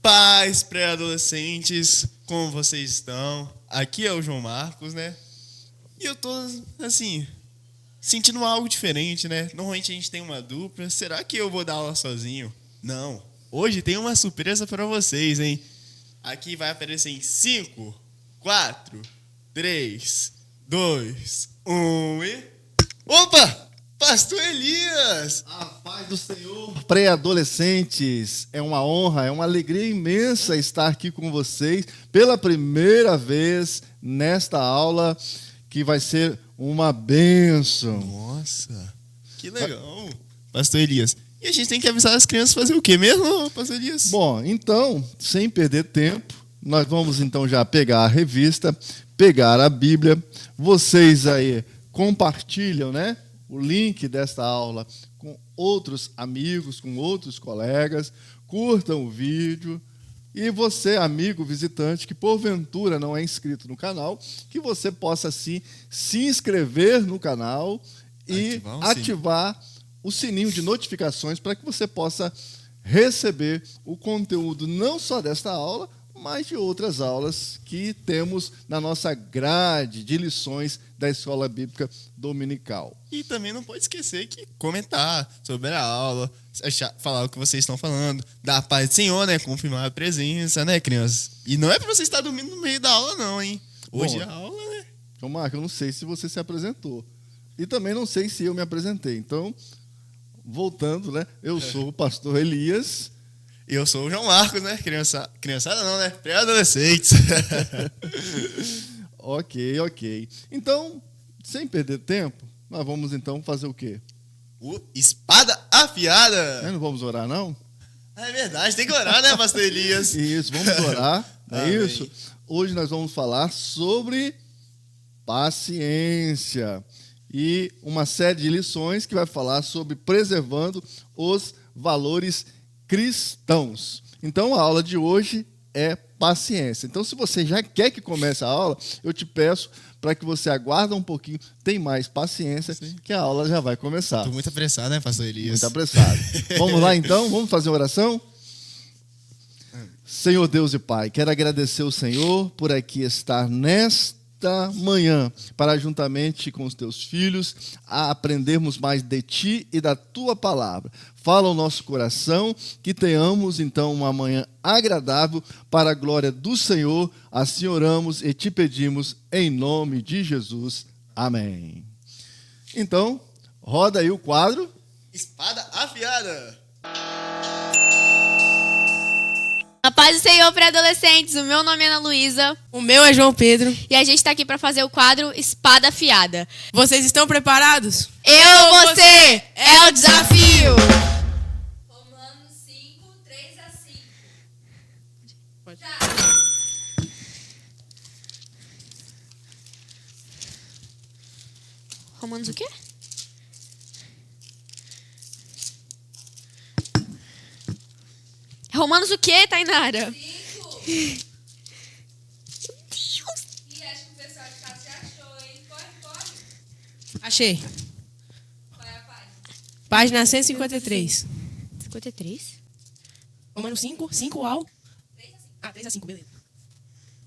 Pais, pré-adolescentes, como vocês estão? Aqui é o João Marcos, né? E eu tô, assim, sentindo algo diferente, né? Normalmente a gente tem uma dupla. Será que eu vou dar aula sozinho? Não. Hoje tem uma surpresa para vocês, hein? Aqui vai aparecer em 5, 4, 3, 2, 1 e... Opa! Pastor Elias! A paz do Senhor, pré-adolescentes, é uma honra, é uma alegria imensa estar aqui com vocês pela primeira vez nesta aula que vai ser uma bênção. Nossa, que legal! Pastor Elias, e a gente tem que avisar as crianças a fazer o quê mesmo, Pastor Elias? Bom, então, sem perder tempo, nós vamos então já pegar a revista, pegar a Bíblia, vocês aí compartilham, né? O link desta aula com outros amigos, com outros colegas, curtam o vídeo. E você, amigo visitante, que porventura não é inscrito no canal, que você possa, sim, se inscrever no canal e ativar o sininho de notificações para que você possa receber o conteúdo não só desta aula, mas de outras aulas que temos na nossa grade de lições da Escola Bíblica Dominical. E também não pode esquecer que comentar sobre a aula, falar o que vocês estão falando, dar a paz do Senhor, né? Confirmar a presença, né, crianças? E não é para você estar dormindo no meio da aula, não, hein? Hoje é a aula, né? João Marcos, eu não sei se você se apresentou. E também não sei se eu me apresentei. Então, voltando, né? Eu sou o pastor Elias. Eu sou o João Marcos, né? Criançada não, né? Pré-adolescentes. Ok. Então, sem perder tempo, nós vamos então fazer o quê? O Espada Afiada. Não vamos orar, não? É verdade, tem que orar, né, pastor Elias? Isso, vamos orar. É Amém. isso. Hoje nós vamos falar sobre paciência. E uma série de lições que vai falar sobre preservando os valores cristãos. Então, a aula de hoje é paciência. Então, se você já quer que comece a aula, eu te peço para que você aguarde um pouquinho, tem mais paciência, sim, que a aula já vai começar. Estou muito apressado, né, pastor Elias? Muito apressado. Vamos lá, então? Vamos fazer uma oração? Senhor Deus e Pai, quero agradecer ao Senhor por aqui estar nesta manhã, para juntamente com os teus filhos a aprendermos mais de ti e da tua palavra. Fala ao nosso coração, que tenhamos então uma manhã agradável para a glória do Senhor. Assim oramos e te pedimos em nome de Jesus. Amém. Então, roda aí o quadro Espada Afiada. A paz do Senhor, pré-adolescentes. O meu nome é Ana Luísa. O meu é João Pedro. E a gente está aqui para fazer o quadro Espada Afiada. Vocês estão preparados? Você é o desafio. Romanos 5, 3 a 5. Pode. Já. Romanos o quê? Romanos o quê, Tainara? 5. Ih, acho que o pessoal de casa já achou, hein? Corre. Achei. Qual é a página? Página 153. 53? Romanos 5, 5 ao... 3 a 5. Ah, 3 a 5, beleza.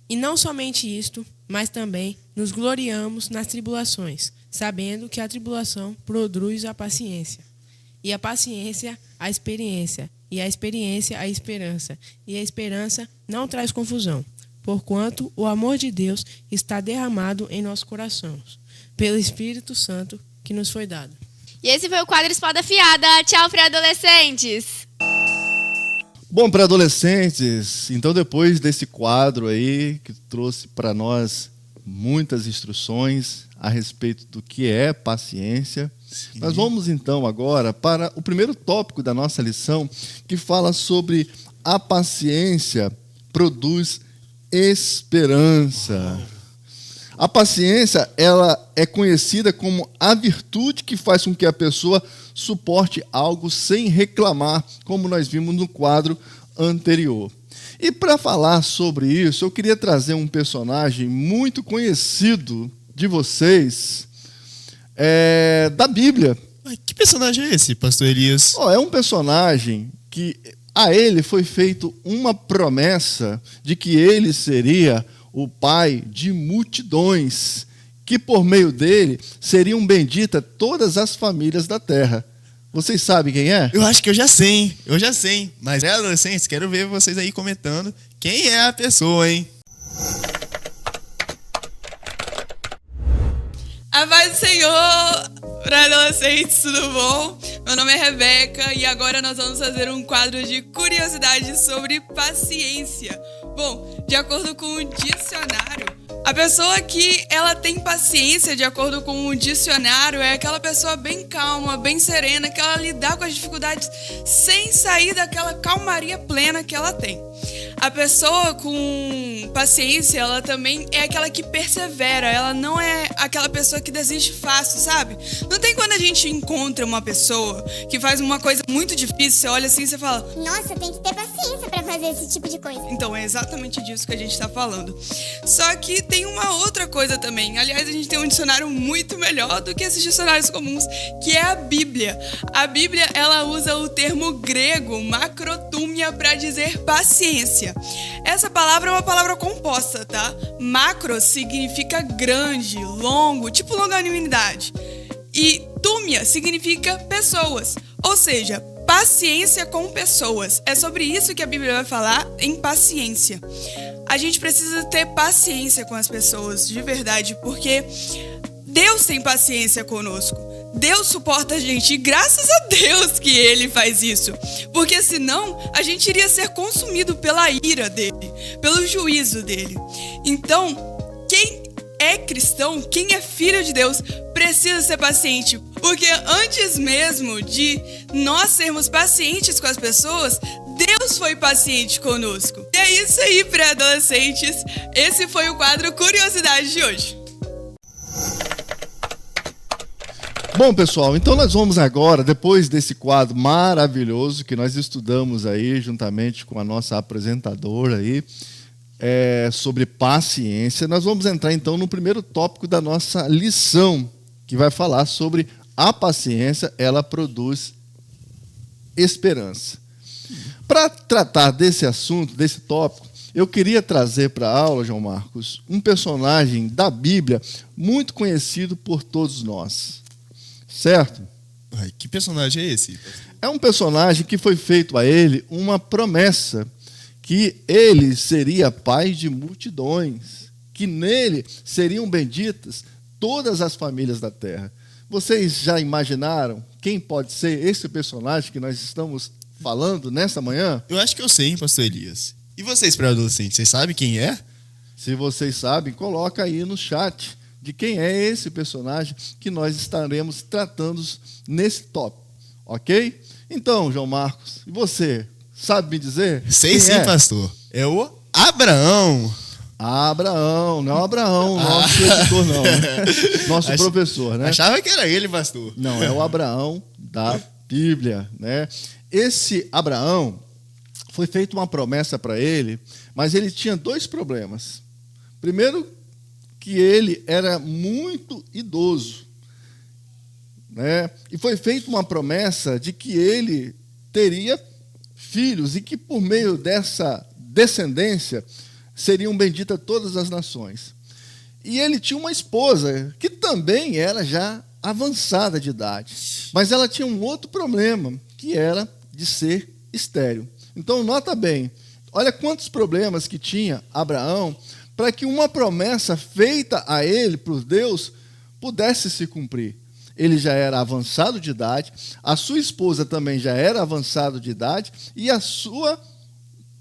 E não somente isto, mas também nos gloriamos nas tribulações, sabendo que a tribulação produz a paciência. E a paciência, a experiência. E a experiência, a esperança. E a esperança não traz confusão, porquanto o amor de Deus está derramado em nossos corações, pelo Espírito Santo que nos foi dado. E esse foi o quadro Espada Afiada. Tchau, pré-adolescentes. Bom, para adolescentes, então depois desse quadro aí, que trouxe para nós muitas instruções a respeito do que é paciência, sim, nós vamos então agora para o primeiro tópico da nossa lição, que fala sobre a paciência produz esperança. A paciência, ela é conhecida como a virtude que faz com que a pessoa suporte algo sem reclamar, como nós vimos no quadro anterior. E para falar sobre isso, eu queria trazer um personagem muito conhecido de vocês, da Bíblia. Mas que personagem é esse, pastor Elias? É um personagem que a ele foi feito uma promessa de que ele seria o pai de multidões, que por meio dele seriam benditas todas as famílias da terra. Vocês sabem quem é? Eu acho que eu já sei, hein? Eu já sei. Mas, adolescentes, quero ver vocês aí comentando quem é a pessoa, hein? A paz do Senhor para adolescentes, tudo bom? Meu nome é Rebeca e agora nós vamos fazer um quadro de curiosidades sobre paciência. Bom, de acordo com o dicionário, a pessoa que ela tem paciência, de acordo com o dicionário, é aquela pessoa bem calma, bem serena, que ela lidar com as dificuldades sem sair daquela calmaria plena que ela tem. A pessoa com paciência, ela também é aquela que persevera, ela não é aquela pessoa que desiste fácil, sabe? Não tem quando a gente encontra uma pessoa que faz uma coisa muito difícil, você olha assim e você fala: nossa, tem que ter paciência pra fazer esse tipo de coisa. então, é exatamente disso que a gente tá falando. Só que tem uma outra coisa também. Aliás, a gente tem um dicionário muito melhor do que esses dicionários comuns, que é a Bíblia. A Bíblia, ela usa o termo grego macrotúmia para dizer paciência. Essa palavra é uma palavra composta, tá? Macro significa grande, longo, tipo longanimidade. E túmia significa pessoas, ou seja, paciência com pessoas. É sobre isso que a Bíblia vai falar em paciência. A gente precisa ter paciência com as pessoas, de verdade, porque Deus tem paciência conosco. Deus suporta a gente e graças a Deus que Ele faz isso. Porque senão a gente iria ser consumido pela ira dEle, pelo juízo dEle. Então, quem é cristão, quem é filho de Deus, precisa ser paciente. Porque antes mesmo de nós sermos pacientes com as pessoas, Deus foi paciente conosco. E é isso aí, pré-adolescentes. Esse foi o quadro Curiosidade de hoje. Bom, pessoal, então nós vamos agora, depois desse quadro maravilhoso que nós estudamos aí, juntamente com a nossa apresentadora aí, sobre paciência, nós vamos entrar então no primeiro tópico da nossa lição, que vai falar sobre a paciência, ela produz esperança. Para tratar desse assunto, desse tópico, eu queria trazer para a aula, João Marcos, um personagem da Bíblia muito conhecido por todos nós. Certo? Ai, que personagem é esse? É um personagem que foi feito a ele uma promessa que ele seria pai de multidões, que nele seriam benditas todas as famílias da terra. Vocês já imaginaram quem pode ser esse personagem que nós estamos falando nessa manhã? Eu acho que eu sei, hein, pastor Elias. E vocês, pré-adolescentes, vocês sabem quem é? Se vocês sabem, coloca aí no chat de quem é esse personagem que nós estaremos tratando nesse tópico, ok? Então, João Marcos, e você, sabe me dizer? Sei quem sim, é? pastor. É o Abraão. Abraão, não é o Abraão, nosso editor não, né? Nosso professor, né? Achava que era ele, pastor. Não, é o Abraão da Bíblia, né? Esse Abraão, foi feita uma promessa para ele, mas ele tinha dois problemas. Primeiro, que ele era muito idoso, né? E foi feita uma promessa de que ele teria filhos e que por meio dessa descendência seriam benditas todas as nações. E ele tinha uma esposa que também era já avançada de idade, mas ela tinha um outro problema, que era de ser estéril. Então, nota bem, olha quantos problemas que tinha Abraão para que uma promessa feita a ele por Deus pudesse se cumprir. Ele já era avançado de idade, a sua esposa também já era avançada de idade e a sua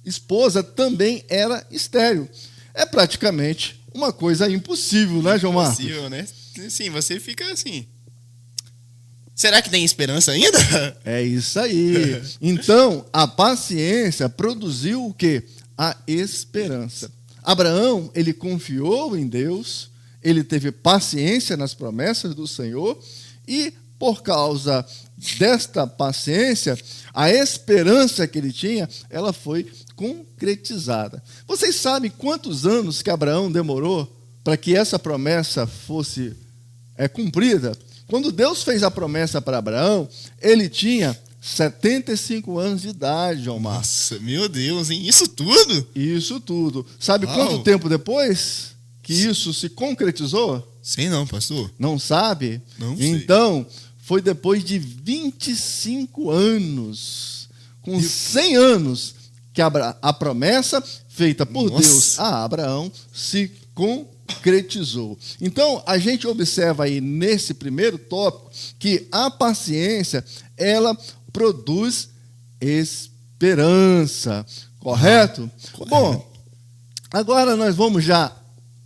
esposa também era estéril. É praticamente uma coisa impossível, né, João Marcos? Impossível, né? Sim, você fica assim. Será que tem esperança ainda? É isso aí. Então, a paciência produziu o quê? A esperança. Abraão, ele confiou em Deus, ele teve paciência nas promessas do Senhor e, por causa desta paciência, a esperança que ele tinha, ela foi concretizada. Vocês sabem quantos anos que Abraão demorou para que essa promessa fosse cumprida? Quando Deus fez a promessa para Abraão, ele tinha 75 anos de idade, João Marcos. Nossa, meu Deus, hein? Isso tudo? Isso tudo. Sabe Uau. quanto tempo depois que isso se concretizou? Sei não, pastor. Não sabe? Não sei. Então, foi depois de 25 anos, com 100 anos, que a promessa feita por Nossa. Deus a Abraão se concretizou. Então, a gente observa aí nesse primeiro tópico que a paciência, ela produz esperança, correto? Correto. Bom, agora nós vamos já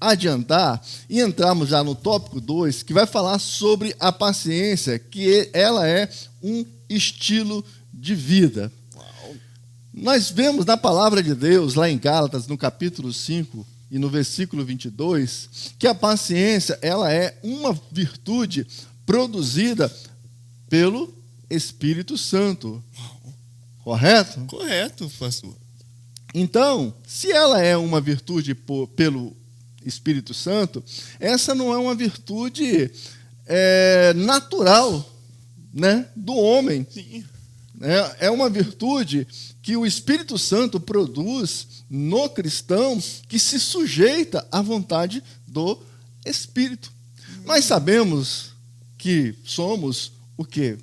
adiantar e entramos já no tópico 2, que vai falar sobre a paciência, que ela é um estilo de vida. Nós vemos na palavra de Deus, lá em Gálatas, no capítulo 5 e no versículo 22, que a paciência ela é uma virtude produzida pelo Espírito Santo. Correto? Correto, pastor. Então, se ela é uma virtude pelo Espírito Santo, essa não é uma virtude natural, né, do homem. Sim. É uma virtude que o Espírito Santo produz no cristão que se sujeita à vontade do Espírito. Nós sabemos que somos o quê?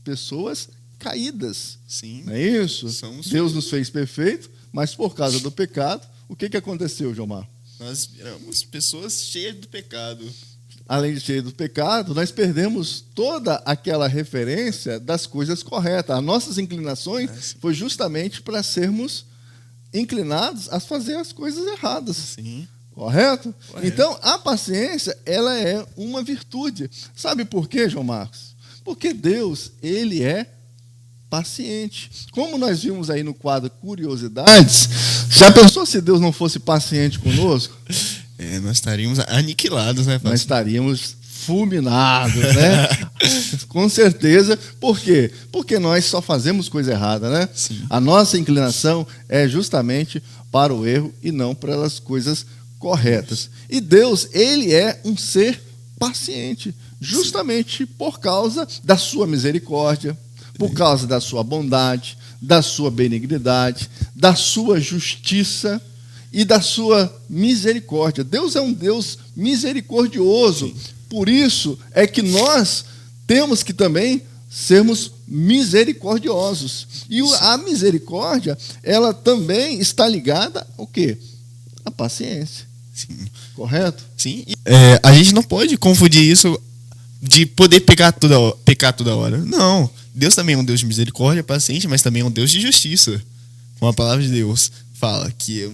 Pessoas caídas. Sim. Não é isso? Somos. Deus nos fez perfeito, mas por causa do pecado, o que aconteceu, Gilmar? Nós viramos pessoas cheias do pecado. Além de cheio do pecado, nós perdemos toda aquela referência das coisas corretas. As nossas inclinações foi justamente para sermos inclinados a fazer as coisas erradas. Sim. Correto? Correto. Então, a paciência, ela é uma virtude. Sabe por quê, João Marcos? Porque Deus, ele é paciente. Como nós vimos aí no quadro Curiosidades, já pensou se Deus não fosse paciente conosco? Nós estaríamos aniquilados, né, pastor? Nós estaríamos fulminados, né? Com certeza. Por quê? Porque nós só fazemos coisa errada, né? Sim. A nossa inclinação é justamente para o erro e não para as coisas corretas. E Deus, ele é um ser paciente, justamente por causa da sua misericórdia, por causa da sua bondade, da sua benignidade, da sua justiça e da sua misericórdia. Deus é um Deus misericordioso. Sim. Por isso é que nós temos que também sermos misericordiosos. E a misericórdia, ela também está ligada ao quê? À paciência. Sim. Correto? Sim. A gente não pode confundir isso de poder pecar toda hora. Não. Deus também é um Deus de misericórdia, paciente, mas também é um Deus de justiça. Como a palavra de Deus fala que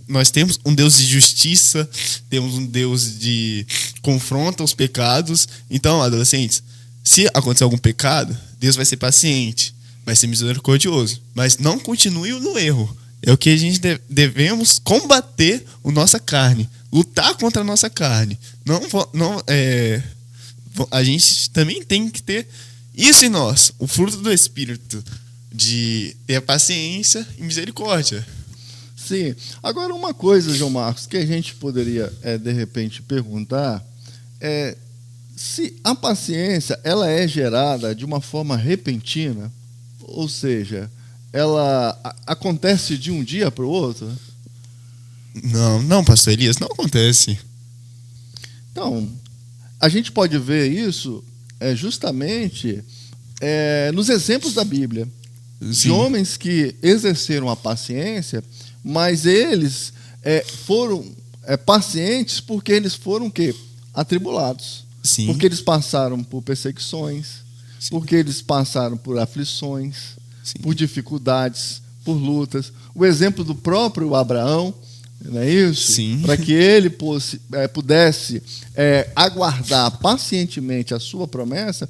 nós temos um Deus de justiça, temos um Deus de confronta os pecados. Então, adolescentes, se acontecer algum pecado, Deus vai ser paciente, vai ser misericordioso, mas não continue no erro. É o que a gente devemos combater a nossa carne, lutar contra a nossa carne. A gente também tem que ter isso em nós, o fruto do Espírito, de ter paciência e misericórdia. Sim. Agora, uma coisa, João Marcos, que a gente poderia, de repente, perguntar é se a paciência ela é gerada de uma forma repentina, ou seja, ela acontece de um dia para o outro? Não, pastor Elias, não acontece. Então, a gente pode ver isso justamente nos exemplos da Bíblia. Sim. De homens que exerceram a paciência, mas eles foram pacientes porque eles foram o quê? Atribulados. Sim. Porque eles passaram por perseguições, Sim. porque eles passaram por aflições, Sim. por dificuldades, por lutas. O exemplo do próprio Abraão, não é isso? Sim. Para que ele pudesse aguardar pacientemente a sua promessa,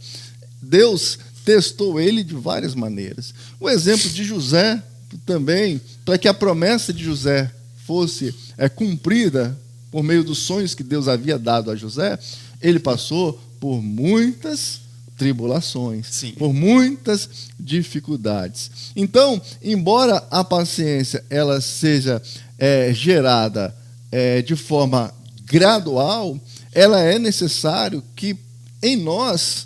Deus testou ele de várias maneiras. O exemplo de José também, para que a promessa de José fosse cumprida por meio dos sonhos que Deus havia dado a José, ele passou por muitas tribulações, Sim. por muitas dificuldades. Então, embora a paciência ela seja gerada de forma gradual, ela é necessário que em nós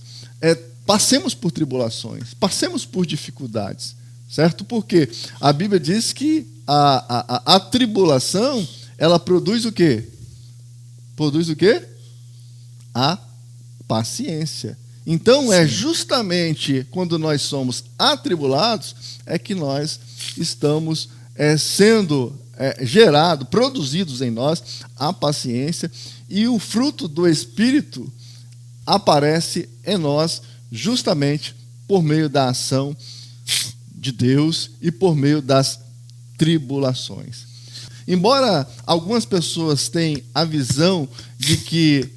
passemos por tribulações, passemos por dificuldades, certo? Porque a Bíblia diz que a tribulação, ela produz o quê? Produz o quê? A paciência. Então, é justamente quando nós somos atribulados, é que nós estamos sendo produzidos em nós a paciência, e o fruto do Espírito aparece em nós justamente por meio da ação de Deus e por meio das tribulações. Embora algumas pessoas tenham a visão de que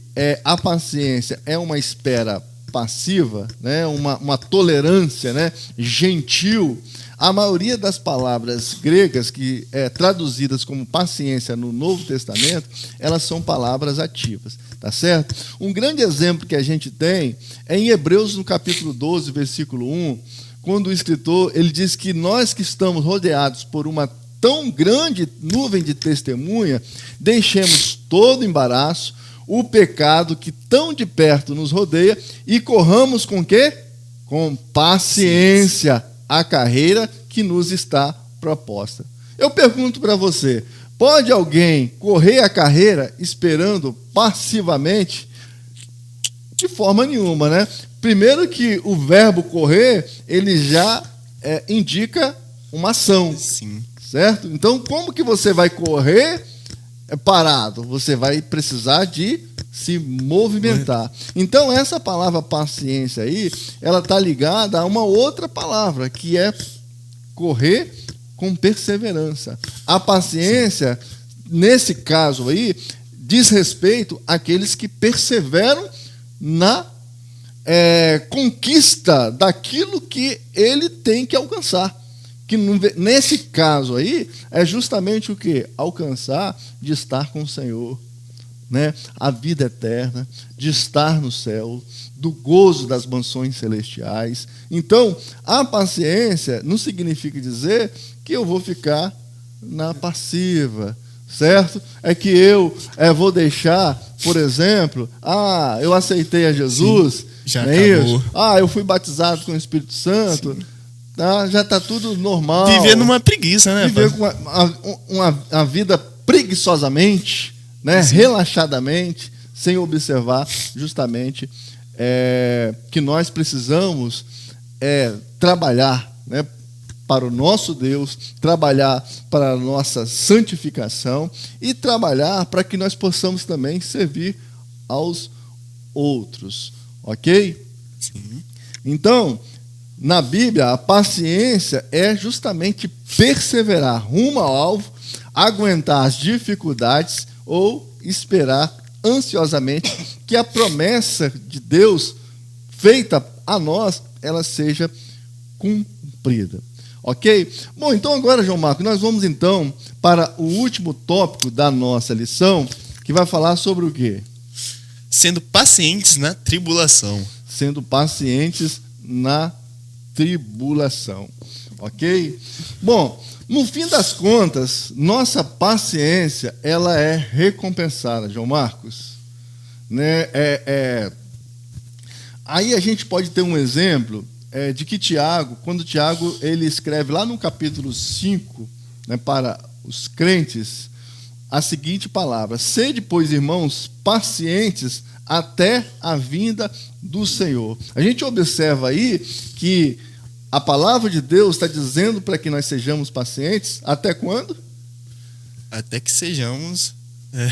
a paciência é uma espera passiva, né, uma tolerância, né, gentil, a maioria das palavras gregas que traduzidas como paciência no Novo Testamento, elas são palavras ativas, tá certo? Um grande exemplo que a gente tem é em Hebreus, no capítulo 12, versículo 1, quando o escritor ele diz que nós que estamos rodeados por uma tão grande nuvem de testemunha, deixemos todo embaraço, o pecado que tão de perto nos rodeia e corramos com quê? Com paciência a carreira que nos está proposta. Eu pergunto para você, pode alguém correr a carreira esperando passivamente? De forma nenhuma, né? Primeiro que o verbo correr, ele já indica uma ação. Sim. Certo? Então, como que você vai correr parado? Você vai precisar de se movimentar. Então, essa palavra paciência aí, ela está ligada a uma outra palavra, que é correr com perseverança. A paciência, nesse caso aí, diz respeito àqueles que perseveram na conquista daquilo que ele tem que alcançar. Que nesse caso aí, é justamente o que? Alcançar de estar com o Senhor, né? A vida eterna, de estar no céu, do gozo das mansões celestiais. Então, a paciência não significa dizer que eu vou ficar na passiva, certo? É que eu vou deixar, por exemplo, eu aceitei a Jesus, sim, já não é acabou. isso? Eu fui batizado com o Espírito Santo, sim. Já está tudo normal. Viver numa preguiça, né? Viver com uma vida preguiçosamente, né? Relaxadamente, sem observar justamente que nós precisamos trabalhar, né, para o nosso Deus, trabalhar para a nossa santificação e trabalhar para que nós possamos também servir aos outros. Ok? Sim. Então, na Bíblia, a paciência é justamente perseverar rumo ao alvo, aguentar as dificuldades ou esperar ansiosamente que a promessa de Deus feita a nós, ela seja cumprida. Ok? Bom, então agora, João Marcos, nós vamos então para o último tópico da nossa lição, que vai falar sobre o quê? Sendo pacientes na tribulação. Sendo pacientes na tribulação. Ok? Bom, no fim das contas, nossa paciência, ela é recompensada, João Marcos. Né? Aí a gente pode ter um exemplo de que Tiago, quando Tiago ele escreve lá no capítulo 5, né, para os crentes, a seguinte palavra: sede, pois, irmãos, pacientes até a vinda do Senhor. A gente observa aí que a palavra de Deus está dizendo para que nós sejamos pacientes até quando? Até que sejamos...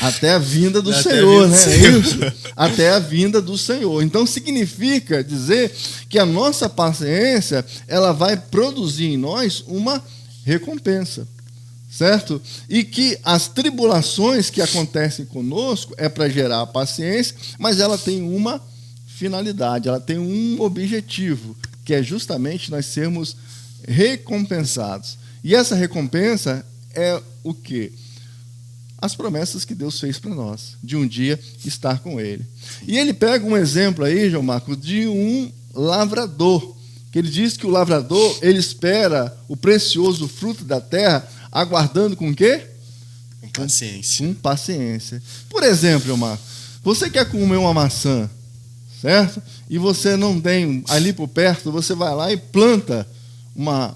Até a vinda do Até Senhor, né? Senhor. Isso. Até a vinda do Senhor. Então significa dizer que a nossa paciência, ela vai produzir em nós uma recompensa, certo? E que as tribulações que acontecem conosco é para gerar a paciência, mas ela tem uma finalidade, ela tem um objetivo, que é justamente nós sermos recompensados. E essa recompensa é o quê? As promessas que Deus fez para nós, de um dia estar com Ele. E ele pega um exemplo aí, João Marcos, de um lavrador, que ele diz que o lavrador, ele espera o precioso fruto da terra, aguardando com o quê? Com paciência. Com paciência. Por exemplo, João Marcos, você quer comer uma maçã, certo? E você não tem ali por perto, você vai lá e planta uma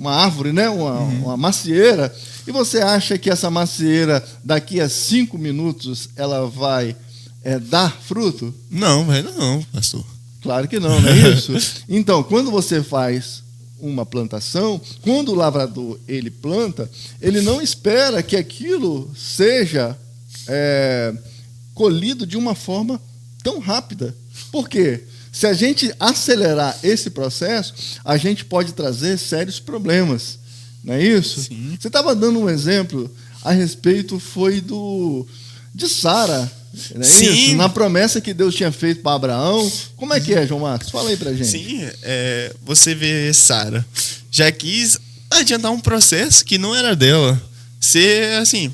árvore, né? Uma macieira, e você acha que essa macieira, daqui a 5 minutos, ela vai dar fruto? Não, vai não, pastor. Claro que não, não é isso? Então, quando você faz uma plantação, quando o lavrador ele planta, ele não espera que aquilo seja colhido de uma forma tão rápida. Por quê? Se a gente acelerar esse processo, a gente pode trazer sérios problemas. Não é isso? Sim. Você estava dando um exemplo a respeito, foi de Sara. Não é Sim. isso? Na promessa que Deus tinha feito para Abraão. Como é que é, João Marcos? Fala aí pra gente. Sim, você vê Sara já quis adiantar um processo que não era dela. Ser assim,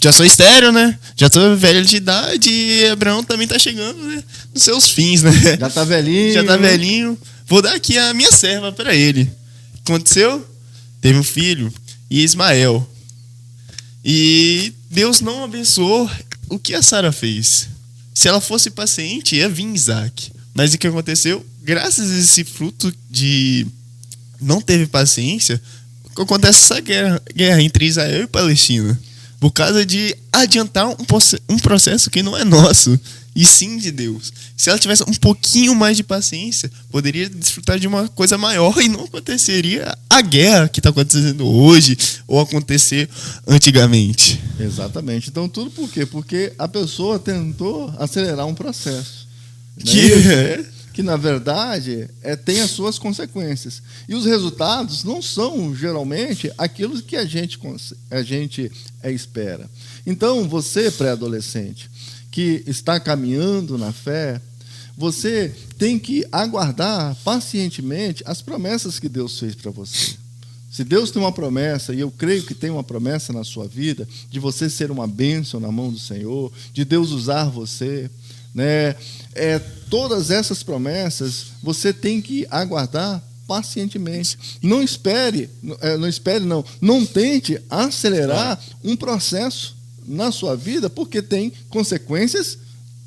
já sou estéril, né? Já tô velho de idade e Abraão também tá chegando, né? Nos seus fins, né? Já tá velhinho. Já tá velhinho. Vou dar aqui a minha serva para ele. O que aconteceu? Teve um filho, Ismael. E Deus não abençoou o que a Sara fez. Se ela fosse paciente, ia vir Isaac. Mas o que aconteceu? Graças a esse fruto de não teve paciência, acontece essa guerra entre Israel e Palestina. Por causa de adiantar um processo que não é nosso, e sim de Deus. Se ela tivesse um pouquinho mais de paciência, poderia desfrutar de uma coisa maior e não aconteceria a guerra que está acontecendo hoje ou acontecer antigamente. Exatamente. Então, tudo por quê? Porque a pessoa tentou acelerar um processo. Que na verdade, tem as suas consequências. E os resultados não são, geralmente, aquilo que a gente espera. Então, você, pré-adolescente, que está caminhando na fé, você tem que aguardar pacientemente as promessas que Deus fez para você. Se Deus tem uma promessa, e eu creio que tem uma promessa na sua vida, de você ser uma bênção na mão do Senhor, de Deus usar você, né? Todas essas promessas você tem que aguardar pacientemente. Não tente acelerar um processo na sua vida, porque tem consequências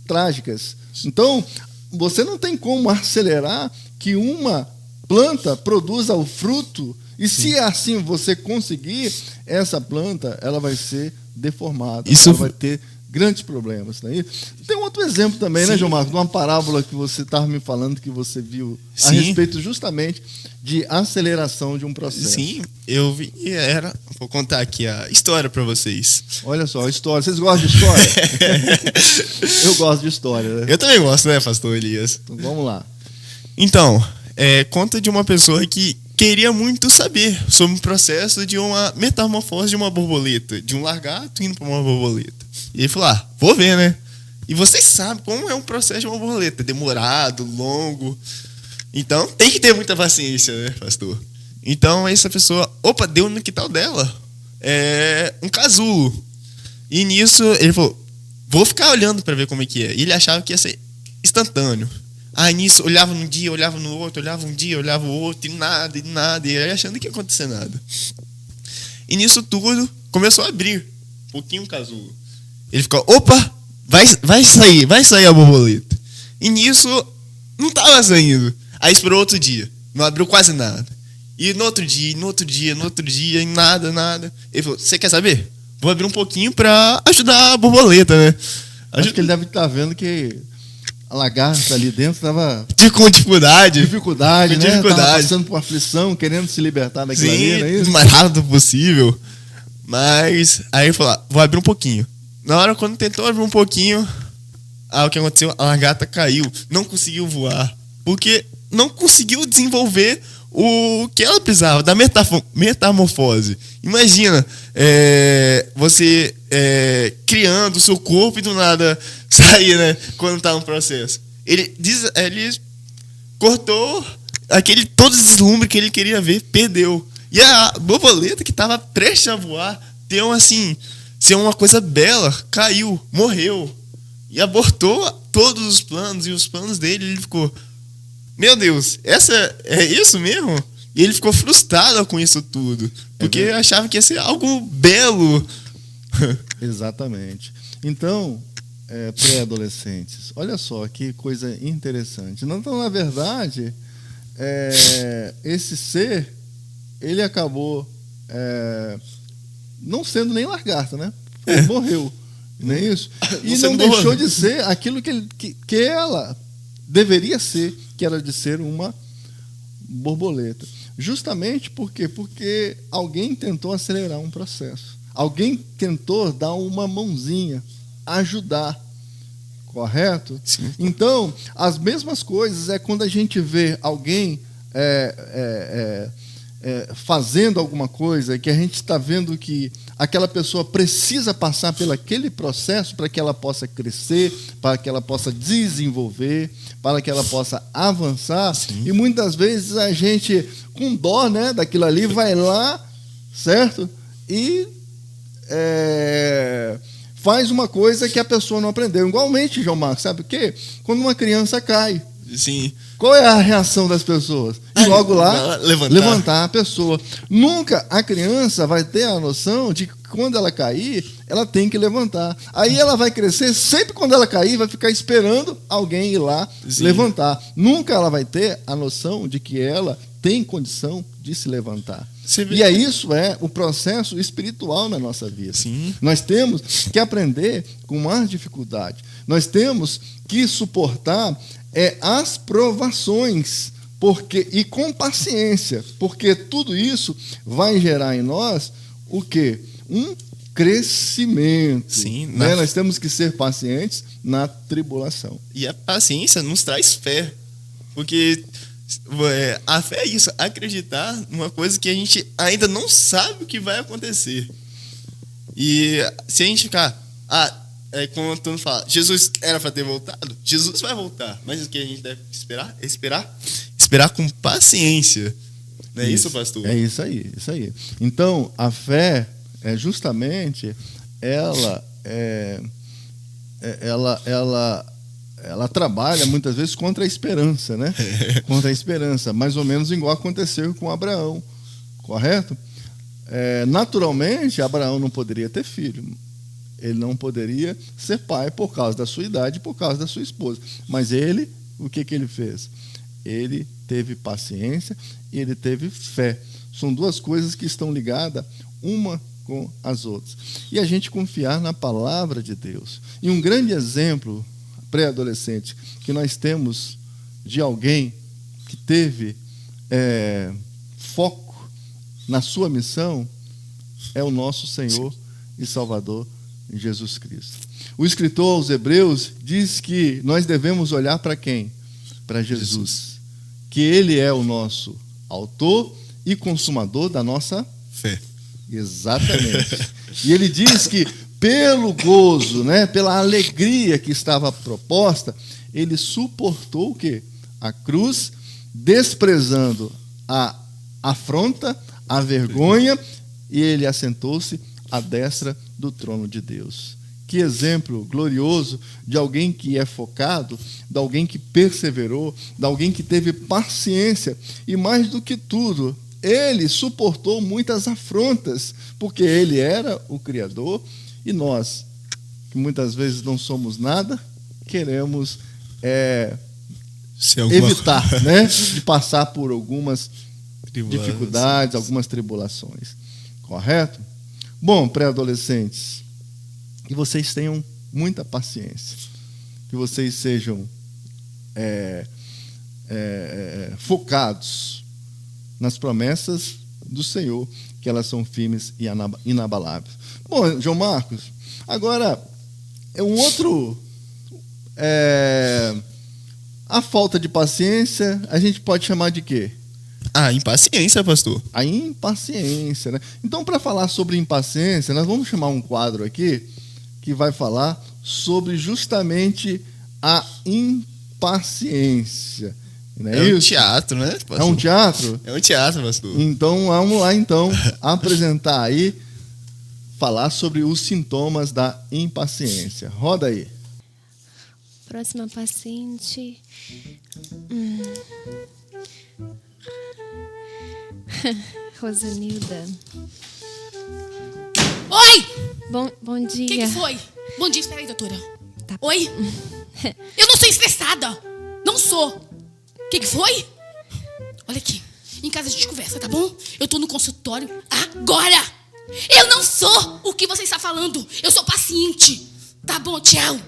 trágicas. Então, você não tem como acelerar que uma planta produza o fruto, e se assim você conseguir, essa planta ela vai ser deformada, ela vai ter grandes problemas. Né? Tem um outro exemplo também, né, João Marcos? Uma parábola que você estava me falando que você viu a respeito justamente de aceleração de um processo. Sim, eu vi. Vou contar aqui a história para vocês. Olha só, história. Vocês gostam de história? Eu gosto de história. Né? Eu também gosto, né, pastor Elias? Então, vamos lá. Então, conta de uma pessoa que queria muito saber sobre o processo de uma metamorfose de uma borboleta, de um lagarto indo para uma borboleta. E ele falou, vou ver, né? E vocês sabem como é um processo de uma borboleta, demorado, longo. Então, tem que ter muita paciência, né, pastor? Então, essa pessoa, deu no quintal dela um casulo. E nisso, ele falou, vou ficar olhando para ver como é que é. E ele achava que ia ser instantâneo. Aí nisso, olhava num dia, olhava no outro, olhava um dia, olhava o outro, e nada. E ele achando que ia acontecer nada. E nisso tudo, começou a abrir um pouquinho o casulo. Ele ficou, vai sair a borboleta. E nisso, não estava saindo. Aí esperou outro dia, não abriu quase nada. E no outro dia, e nada. Ele falou, você quer saber? Vou abrir um pouquinho para ajudar a borboleta, né? Acho que ele deve estar vendo que a lagarta ali dentro estava com dificuldade, né? Tava passando por aflição, querendo se libertar daquilo ali, não é isso? O mais rápido possível. Mas aí ele falou, vou abrir um pouquinho. Na hora, quando tentou abrir um pouquinho, o que aconteceu? A lagarta caiu, não conseguiu voar, porque não conseguiu desenvolver o que ela precisava, da metamorfose. Imagina, você criando o seu corpo e do nada sair, né, quando está no processo. Ele cortou todo o deslumbre que ele queria ver, perdeu. E a borboleta que estava prestes a voar, deu assim, ser uma coisa bela, caiu, morreu. E abortou todos os planos, e os planos dele, ele ficou, meu Deus, é isso mesmo? E ele ficou frustrado com isso tudo, porque achava que ia ser algo belo. Exatamente. Então, pré-adolescentes. Olha só que coisa interessante. Então, na verdade, esse ser, ele acabou não sendo nem lagarta, né? Ele morreu, não é isso? E não deixou de ser aquilo que ela deveria ser, que era de ser uma borboleta. Justamente porque alguém tentou acelerar um processo. Alguém tentou dar uma mãozinha, ajudar. Correto? Sim. Então, as mesmas coisas é quando a gente vê alguém fazendo alguma coisa, que a gente está vendo que aquela pessoa precisa passar por aquele processo para que ela possa crescer, para que ela possa desenvolver, para que ela possa avançar. Sim. E muitas vezes a gente, com dó, né, daquilo ali, vai lá, certo? E faz uma coisa que a pessoa não aprendeu. Igualmente, João Marcos, sabe o quê? Quando uma criança cai. Sim. Qual é a reação das pessoas? E logo lá, levantar a pessoa. Nunca a criança vai ter a noção de que quando ela cair, ela tem que levantar. Aí ela vai crescer, sempre quando ela cair, vai ficar esperando alguém ir lá levantar. Nunca ela vai ter a noção de que ela tem condição de se levantar. E isso é o processo espiritual na nossa vida. Sim. Nós temos que aprender com mais dificuldade. Nós temos que suportar as provações, e com paciência, porque tudo isso vai gerar em nós o quê? Um crescimento. Sim, né? Nós temos que ser pacientes na tribulação. E a paciência nos traz fé, porque a fé é isso, acreditar numa coisa que a gente ainda não sabe o que vai acontecer. E se a gente ficar... como todo mundo fala, Jesus era para ter voltado, Jesus vai voltar. Mas o que a gente deve esperar? Esperar com paciência. Não é isso, pastor? É isso aí, isso aí. Então, a fé é justamente ela trabalha muitas vezes contra a esperança, né? Contra a esperança, mais ou menos igual aconteceu com Abraão, correto? Naturalmente, Abraão não poderia ter filho. Ele não poderia ser pai por causa da sua idade, por causa da sua esposa. Mas ele, o que ele fez? Ele teve paciência e ele teve fé. São duas coisas que estão ligadas uma com as outras. E a gente confiar na palavra de Deus. E um grande exemplo pré-adolescente que nós temos de alguém que teve foco na sua missão é o nosso Senhor e Salvador Jesus Cristo. O escritor aos Hebreus diz que nós devemos olhar para quem? Para Jesus. Que Ele é o nosso autor e consumador da nossa fé. Exatamente. E ele diz que pelo gozo, né, pela alegria que estava proposta, ele suportou o quê? A cruz, desprezando a afronta, a vergonha, e ele assentou-se à destra do trono de Deus. Que exemplo glorioso de alguém que é focado, de alguém que perseverou, de alguém que teve paciência. E mais do que tudo, ele suportou muitas afrontas, porque ele era o Criador, e nós, que muitas vezes não somos nada, queremos evitar, né, de passar por algumas dificuldades, algumas tribulações. Correto? Bom, pré-adolescentes, que vocês tenham muita paciência, que vocês sejam focados nas promessas do Senhor, que elas são firmes e inabaláveis. Bom, João Marcos, agora, um outro... a falta de paciência, a gente pode chamar de quê? A impaciência, pastor. A impaciência, né? Então, para falar sobre impaciência, nós vamos chamar um quadro aqui que vai falar sobre justamente a impaciência. Não é isso? Um teatro, né, pastor? É um teatro? É um teatro, pastor. Então, vamos lá, apresentar aí, falar sobre os sintomas da impaciência. Roda aí. Próxima paciente. Rosanilda. Oi! Bom dia. O que foi? Bom dia, espera aí, doutora. Tá. Oi? Eu não sou estressada. Não sou. O que foi? Olha aqui. Em casa a gente conversa, tá bom? Eu tô no consultório agora. Eu não sou o que você está falando. Eu sou paciente. Tá bom, tchau.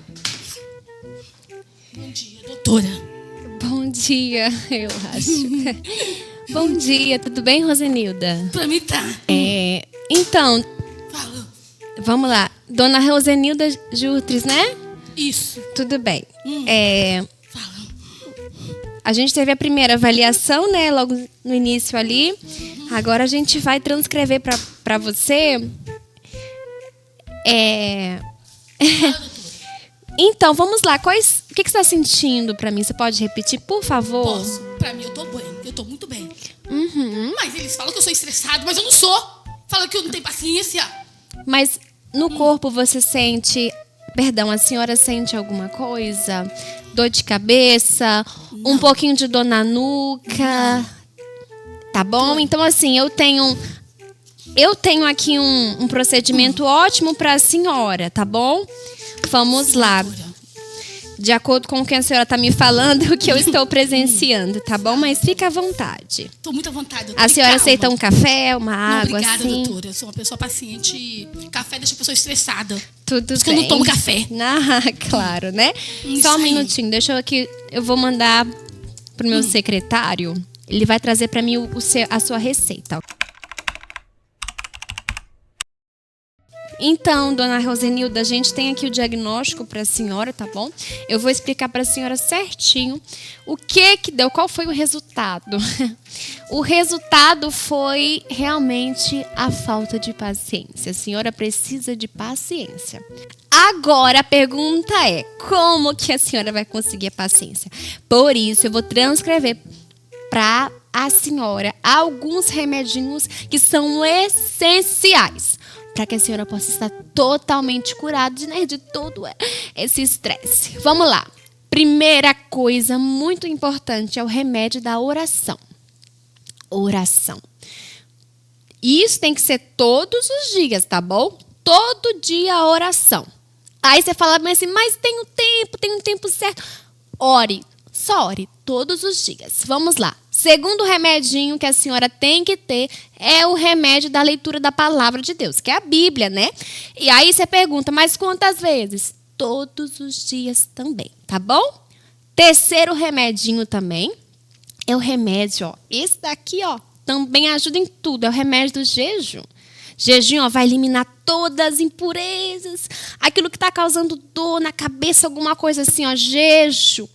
Bom dia, doutora. Bom dia, eu acho. Bom dia, tudo bem, Rosenilda? Pra mim tá. Então, Fala. vamos lá. Dona Rosenilda Jutres, né? Isso. Tudo bem. Fala. A gente teve a primeira avaliação, né? Logo no início ali. Agora a gente vai transcrever pra você. Então, vamos lá. O que você está sentindo pra mim? Você pode repetir, por favor? Posso. Pra mim, eu tô bem. Eu tô muito bem. Uhum. Mas eles falam que eu sou estressado, mas eu não sou. Falam que eu não tenho paciência. Mas no corpo você sente... Perdão, a senhora sente alguma coisa? Dor de cabeça? Um pouquinho de dor na nuca? Tá bom? Então, assim, eu tenho aqui um procedimento ótimo pra senhora, tá bom? Vamos lá. De acordo com o que a senhora tá me falando, o que eu estou presenciando, tá bom? Mas fica à vontade. Tô muito à vontade, doutora. A senhora Calma. aceita um café, uma Não, água, obrigada, assim? doutora. Eu sou uma pessoa paciente e café deixa a pessoa estressada. Tudo Por isso bem. que eu não tomo café. Claro, né? Isso Só um aí. minutinho, eu vou mandar pro meu secretário. Ele vai trazer pra mim a sua receita. Então, dona Rosenilda, a gente tem aqui o diagnóstico para a senhora, tá bom? Eu vou explicar para a senhora certinho o que deu, qual foi o resultado. O resultado foi realmente a falta de paciência. A senhora precisa de paciência. Agora a pergunta é, como que a senhora vai conseguir a paciência? Por isso, eu vou transcrever para a senhora alguns remedinhos que são essenciais para que a senhora possa estar totalmente curada, né, de todo esse estresse. Vamos lá. Primeira coisa muito importante é o remédio da oração. Oração. Isso tem que ser todos os dias, tá bom? Todo dia a oração. Aí você fala assim, mas tem um tempo certo. Ore, só ore todos os dias. Vamos lá. Segundo remedinho que a senhora tem que ter é o remédio da leitura da palavra de Deus, que é a Bíblia, né? E aí você pergunta, mas quantas vezes? Todos os dias também, tá bom? Terceiro remedinho também é o remédio, ó. Esse daqui, ó, também ajuda em tudo, é o remédio do jejum. Jejum, ó, vai eliminar todas as impurezas, aquilo que está causando dor na cabeça, alguma coisa assim, ó, jejum,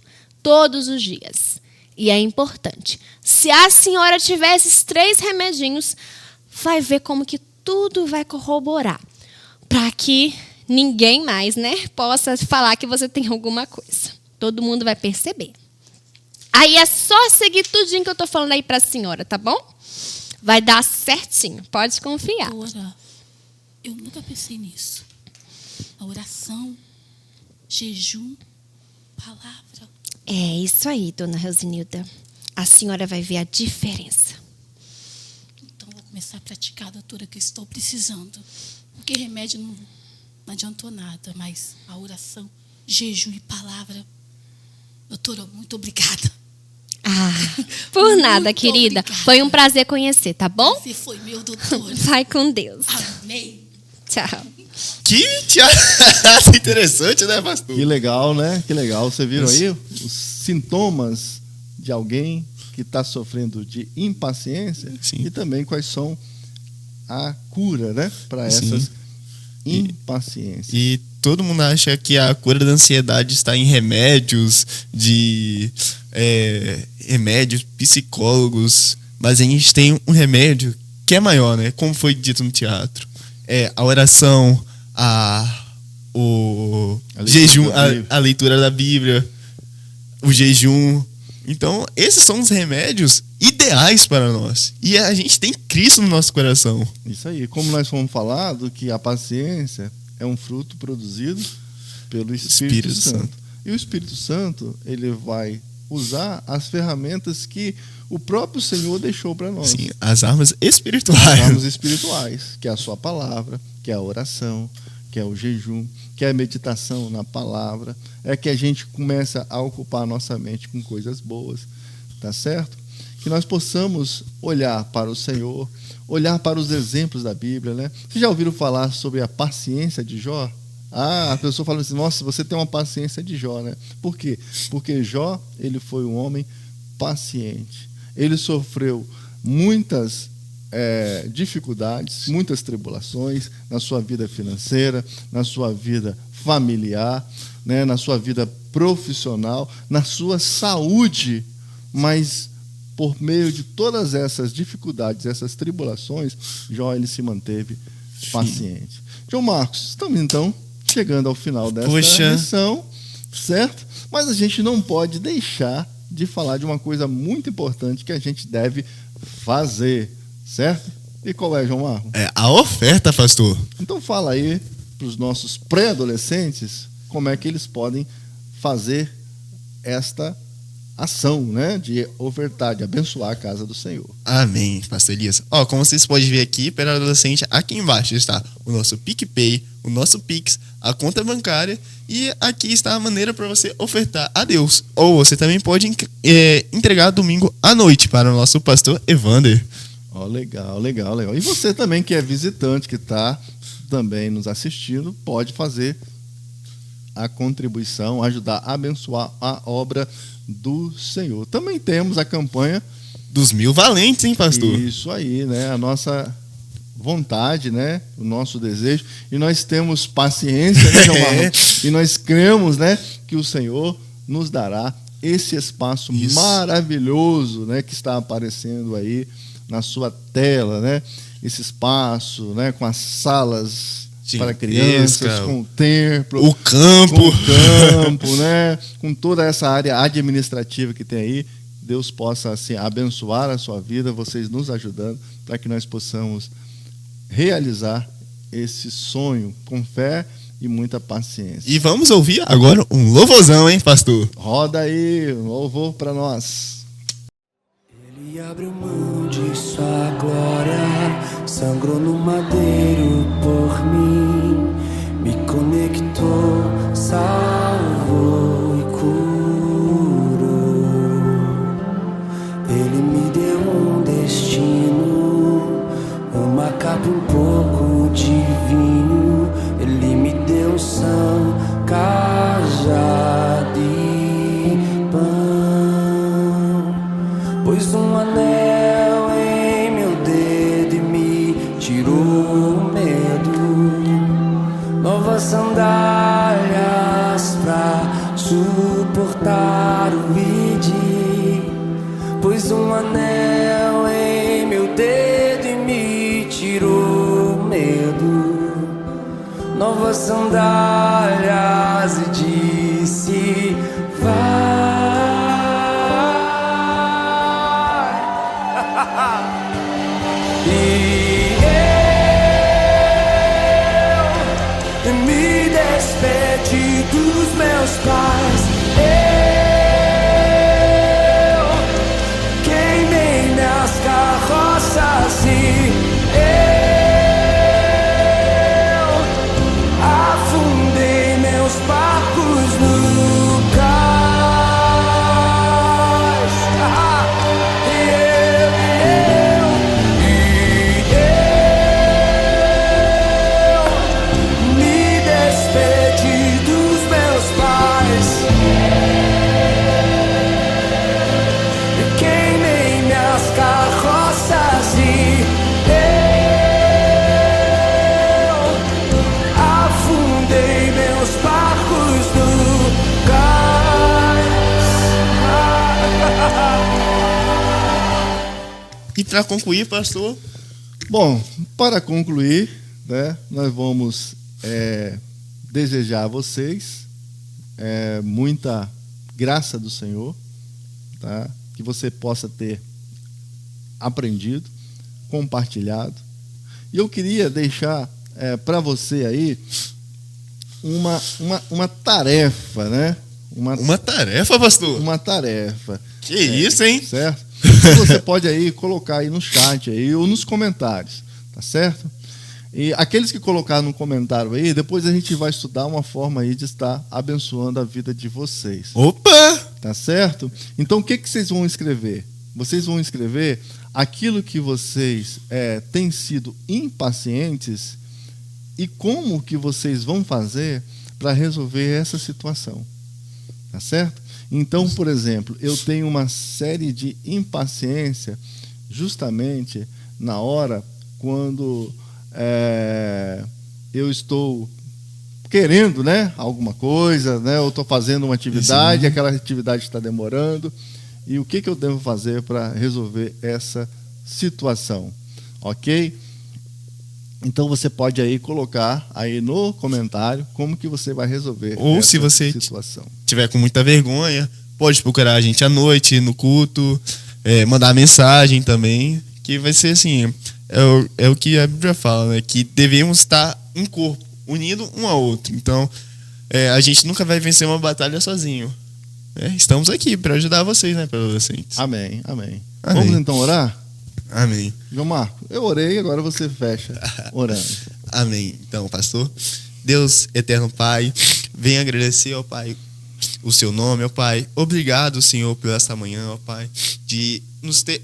todos os dias. E é importante. Se a senhora tiver esses 3 remedinhos, vai ver como que tudo vai corroborar. Para que ninguém mais, né, possa falar que você tem alguma coisa. Todo mundo vai perceber. Aí é só seguir tudinho que eu tô falando aí para a senhora, tá bom? Vai dar certinho. Pode confiar. Doutora, eu nunca pensei nisso. A oração, jejum, palavra. É isso aí, dona Rosenilda. A senhora vai ver a diferença. Então, vou começar a praticar, doutora, que eu estou precisando. Porque remédio não adiantou nada, mas a oração, jejum e palavra. Doutora, muito obrigada. Por nada, Muito querida. obrigada. Foi um prazer conhecer, tá bom? Você foi meu doutor. Vai com Deus. Amém. Tchau. Que teatro interessante, né, pastor? Que legal, né? Que legal. Você viram aí os sintomas de alguém que está sofrendo de impaciência? Sim. E também quais são a cura, né? Para Sim. essas impaciências. E todo mundo acha que a cura da ansiedade está em remédios, remédios, psicólogos, mas a gente tem um remédio que é maior, né? Como foi dito no teatro. É a oração, o jejum, a leitura da Bíblia, o jejum. Então, esses são os remédios ideais para nós. E a gente tem Cristo no nosso coração. Isso aí. Como nós fomos falado que a paciência é um fruto produzido pelo Espírito Santo. E o Espírito Santo, ele vai usar as ferramentas que o próprio Senhor deixou para nós. Sim, as armas espirituais. As armas espirituais, que é a sua palavra, que é a oração, que é o jejum, que é a meditação na palavra, é que a gente começa a ocupar a nossa mente com coisas boas, tá certo? Que nós possamos olhar para o Senhor, olhar para os exemplos da Bíblia, né? Vocês já ouviram falar sobre a paciência de Jó? A pessoa fala assim, nossa, você tem uma paciência de Jó, né? Por quê? Porque Jó, ele foi um homem paciente. Ele sofreu muitas dificuldades, muitas tribulações na sua vida financeira, na sua vida familiar, né, na sua vida profissional, na sua saúde, mas por meio de todas essas dificuldades, essas tribulações, Jó ele se manteve paciente. João Marcos, estamos então chegando ao final dessa lição, certo? Mas a gente não pode deixar de falar de uma coisa muito importante que a gente deve fazer, certo? E qual é, João Marcos? É a oferta, pastor. Então fala aí para os nossos pré-adolescentes como é que eles podem fazer esta ação, né, de ofertar, de abençoar a casa do Senhor. Amém, pastor Elias. Como vocês podem ver aqui, para o adolescente, aqui embaixo está o nosso PicPay, o nosso Pix, a conta bancária, e aqui está a maneira para você ofertar a Deus. Ou você também pode entregar domingo à noite para o nosso pastor Evander. Legal. E você também que é visitante, que está também nos assistindo, pode fazer a contribuição, ajudar a abençoar a obra do Senhor. Também temos a campanha dos 1000 valentes, hein, pastor? Isso aí, né? A nossa vontade, né? O nosso desejo. E nós temos paciência, né, João Marcos? E nós cremos, né, que o Senhor nos dará esse espaço maravilhoso, né, que está aparecendo aí na sua tela, né? Esse espaço, né, com as salas para crianças, com o templo, o campo, né? Com toda essa área administrativa que tem aí, Deus possa assim abençoar a sua vida, vocês nos ajudando para que nós possamos realizar esse sonho com fé e muita paciência. E vamos ouvir agora um louvorzão, hein, pastor? Roda aí, um louvor para nós. Ele abriu mão de sua glória, sangrou no madeiro por mim, me conectou, salvou e curou. Ele me deu um destino, uma capa, um pouco de vinho. Ele me deu um são, cajado e pão. Pôs um anel em meu dedo e me tirou o medo. Novas sandálias pra suportar o ide. Pôs um anel em meu dedo e me tirou o medo. Novas sandálias e disse: vai. E eu me despedi dos meus pais. Eu queimei minhas carroças e eu afundei meus barcos no cais. Me despedi dos meus pais. Queimei minhas carroças e eu afundei meus barcos no E para concluir, pastor? Bom, para concluir, né, nós vamos desejar a vocês muita graça do Senhor, tá? Que você possa ter aprendido, compartilhado. E eu queria deixar para você aí uma tarefa, né? Uma tarefa, pastor? Uma tarefa. Que isso, hein? Certo? Você pode aí colocar aí no chat aí, ou nos comentários, tá certo? E aqueles que colocaram no comentário aí, depois a gente vai estudar uma forma aí de estar abençoando a vida de vocês. Opa! Tá certo? Então, o que vocês vão escrever? Vocês vão escrever aquilo que vocês têm sido impacientes e como que vocês vão fazer para resolver essa situação. Tá certo? Então, por exemplo, eu tenho uma série de impaciência justamente na hora quando eu estou querendo, né, alguma coisa, né, eu estou fazendo uma atividade, aquela atividade está demorando, e o que eu devo fazer para resolver essa situação, ok? Então você pode aí colocar aí no comentário como que você vai resolver Ou essa se você situação. tiver com muita vergonha, pode procurar a gente à noite, no culto, mandar mensagem também, que vai ser assim, é o que a Bíblia fala, né? Que devemos estar em corpo, unido um ao outro. Então, a gente nunca vai vencer uma batalha sozinho. Estamos aqui para ajudar vocês, né, adolescentes? Amém, amém. Amém. Vamos então orar? Amém. João Marco, eu orei, agora você fecha orando. Amém. Então, pastor, Deus, eterno Pai, venha agradecer, ó Pai, o seu nome, ó Pai. Obrigado, Senhor, por esta manhã, ó Pai, de nos ter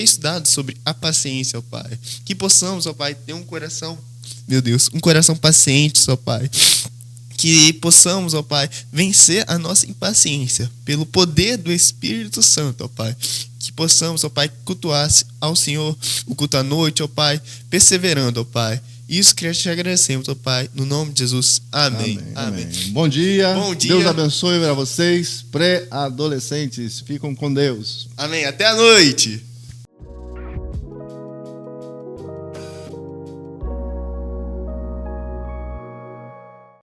estudado sobre a paciência, ó Pai. Que possamos, ó Pai, ter um coração, meu Deus, um coração paciente, ó Pai. Que possamos, ó Pai, vencer a nossa impaciência pelo poder do Espírito Santo, ó Pai. Que possamos, ó Pai, cultuar ao Senhor o culto à noite, ó Pai, perseverando, ó Pai. Isso que te agradecemos, ó Pai, no nome de Jesus. Amém. Amém. Bom dia. Bom dia. Deus abençoe para vocês, pré-adolescentes. Ficam com Deus. Amém. Até a noite.